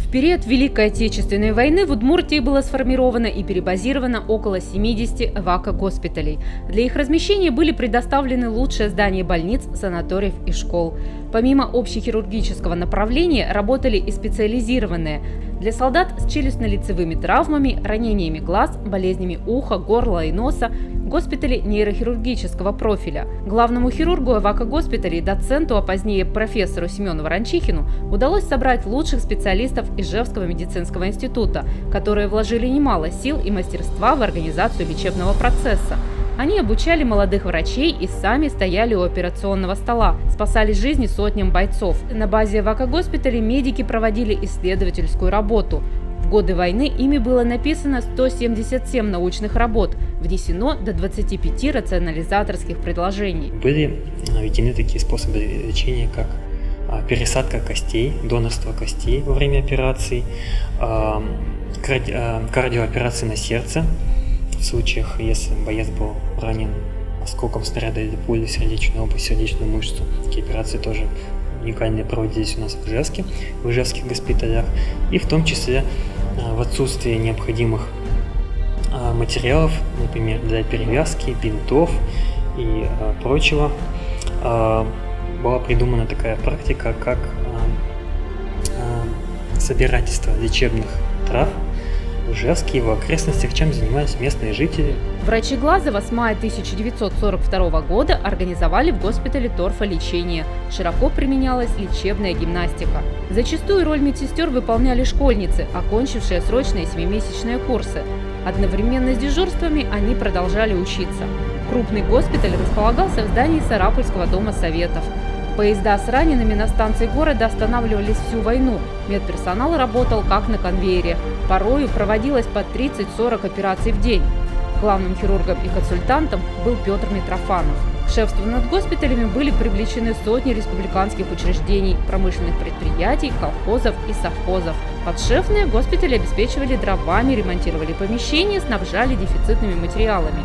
В период Великой Отечественной войны в Удмуртии было сформировано и перебазировано около 70 эвако-госпиталей. Для их размещения были предоставлены лучшие здания больниц, санаториев и школ. Помимо общехирургического направления работали и специализированные для солдат с челюстно-лицевыми травмами, ранениями глаз, болезнями уха, горла и носа, госпитали нейрохирургического профиля. Главному хирургу эвако-госпиталей, доценту, а позднее профессору Семену Ворончихину удалось собрать лучших специалистов Ижевского медицинского института, которые вложили немало сил и мастерства в организацию лечебного процесса. Они обучали молодых врачей и сами стояли у операционного стола, спасали жизни сотням бойцов. На базе эвако-госпиталей медики проводили исследовательскую работу. В годы войны ими было написано 177 научных работ, внесено до 25 рационализаторских предложений. Были введены такие способы лечения, как пересадка костей, донорство костей во время операций, кардиооперации на сердце, в случаях, если боец был ранен осколком снаряда или пули в сердечную область, сердечную мышцу. Такие операции тоже уникальные проводились у нас в ижевских госпиталях. И в том числе в отсутствие необходимых материалов, например, для перевязки, бинтов и прочего, была придумана такая практика, как собирательство лечебных трав в Ижевске и в окрестностях, чем занимались местные жители. Врачи Глазова с мая 1942 года организовали в госпитале торфолечение. Широко применялась лечебная гимнастика. Зачастую роль медсестер выполняли школьницы, окончившие срочные 7-месячные курсы. Одновременно с дежурствами они продолжали учиться. Крупный госпиталь располагался в здании Сарапульского дома советов. Поезда с ранеными на станции города останавливались всю войну. Медперсонал работал как на конвейере. Порою проводилось по 30-40 операций в день. Главным хирургом и консультантом был Петр Митрофанов. К шефству над госпиталями были привлечены сотни республиканских учреждений, промышленных предприятий, колхозов и совхозов. Подшефные госпитали обеспечивали дровами, ремонтировали помещения, снабжали дефицитными материалами.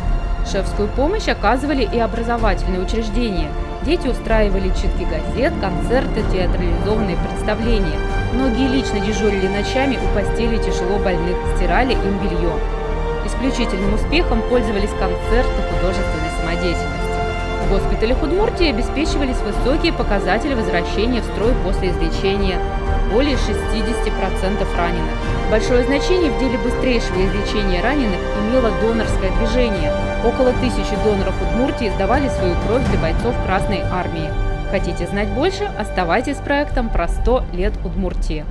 Шефскую помощь оказывали и образовательные учреждения. Дети устраивали читки газет, концерты, театрализованные представления. Многие лично дежурили ночами у постели тяжело больных, стирали им белье. Исключительным успехом пользовались концерты художественной самодеятельности. В госпиталях Удмуртии обеспечивались высокие показатели возвращения в строй после излечения. Более 60% раненых. Большое значение в деле быстрейшего излечения раненых имело донорское движение. Около 1000 доноров Удмуртии сдавали свою кровь для бойцов Красной Армии. Хотите знать больше? Оставайтесь с проектом про 100 лет Удмуртии.